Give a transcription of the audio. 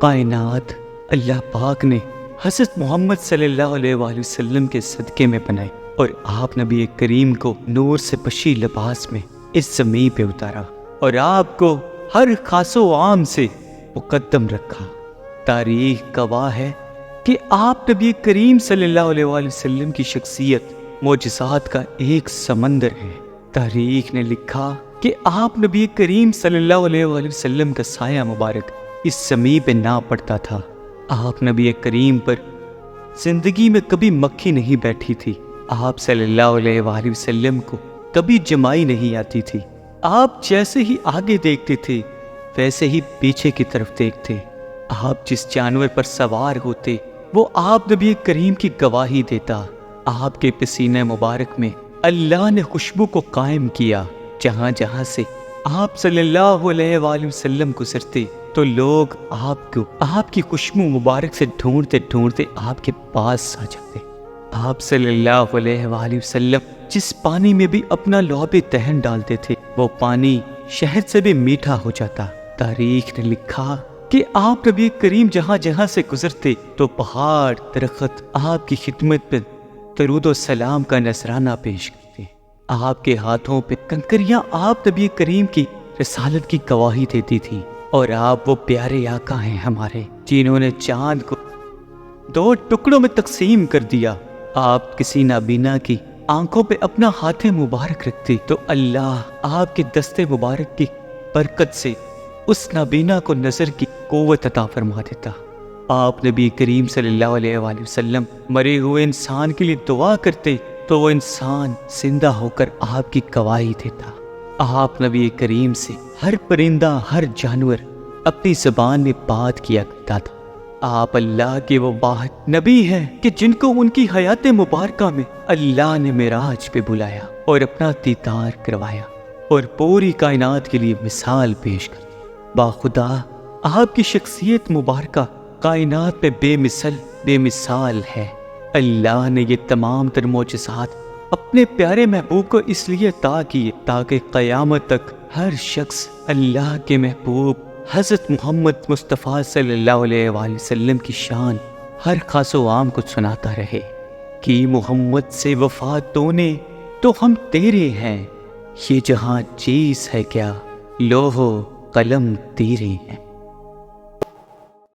کائنات اللہ پاک نے حضرت محمد صلی اللہ علیہ وآلہ وسلم کے صدقے میں بنائی اور آپ نبی کریم کو نور سے پشی لباس میں اس زمین پہ اتارا اور آپ کو ہر خاص و عام سے مقدم رکھا۔ تاریخ گواہ ہے کہ آپ نبی کریم صلی اللہ علیہ وآلہ وسلم کی شخصیت معجزات کا ایک سمندر ہے۔ تاریخ نے لکھا کہ آپ نبی کریم صلی اللہ علیہ وآلہ وسلم کا سایہ مبارک اس زمین پہ نہ پڑتا تھا۔ آپ نبی کریم پر زندگی میں کبھی مکھی نہیں بیٹھی تھی۔ آپ صلی اللہ علیہ وآلہ وسلم کو کبھی جمائی نہیں آتی تھی۔ آپ جیسے ہی آگے دیکھتے تھے ویسے ہی پیچھے کی طرف دیکھتے۔ آپ جس جانور پر سوار ہوتے وہ آپ نبی کریم کی گواہی دیتا۔ آپ کے پسینہ مبارک میں اللہ نے خوشبو کو قائم کیا۔ جہاں جہاں سے آپ صلی اللہ علیہ وآلہ وسلم گزرتے تو لوگ آپ کو آپ کی خوشبو مبارک سے ڈھونڈتے ڈھونڈتے آپ کے پاس آ جاتے۔ آپ صلی اللہ علیہ وآلہ وسلم جس پانی میں بھی اپنا لعاب دہن ڈالتے تھے وہ پانی شہد سے بھی میٹھا ہو جاتا۔ تاریخ نے لکھا کہ آپ نبی کریم جہاں جہاں سے گزرتے تو پہاڑ درخت آپ کی خدمت پہ درود و سلام کا نذرانہ پیش کرتے۔ آپ کے ہاتھوں پہ کنکریاں آپ نبی کریم کی رسالت کی گواہی دیتی تھی۔ اور آپ وہ پیارے آقا ہیں ہمارے جنہوں نے چاند کو 2 ٹکڑوں میں تقسیم کر دیا۔ آپ کسی نابینا کی آنکھوں پہ اپنا ہاتھ مبارک رکھتے تو اللہ آپ کے دستے مبارک کی برکت سے اس نابینا کو نظر کی قوت عطا فرما دیتا۔ آپ نبی کریم صلی اللہ علیہ وآلہ وسلم مرے ہوئے انسان کے لیے دعا کرتے تو وہ انسان زندہ ہو کر آپ کی گواہی دیتا۔ آپ نبی کریم سے ہر پرندہ ہر جانور اپنی زبان میں بات کیا کرتا تھا۔ آپ اللہ کے وہ واحد نبی ہیں کہ جن کو ان کی حیات مبارکہ میں اللہ نے معراج پہ بلایا اور اپنا دیدار کروایا اور پوری کائنات کے لیے مثال پیش کر دی۔ باخدا آپ کی شخصیت مبارکہ کائنات پہ بے مثال ہے۔ اللہ نے یہ تمام تر معجزات اپنے پیارے محبوب کو اس لیے عطا کیے تاکہ قیامت تک ہر شخص اللہ کے محبوب حضرت محمد مصطفیٰ صلی اللہ علیہ وآلہ وسلم کی شان ہر خاص و عام کو سناتا رہے کہ محمد سے وفا تو نے تو ہم تیرے ہیں، یہ جہاں چیز ہے کیا لوح و قلم تیرے ہیں۔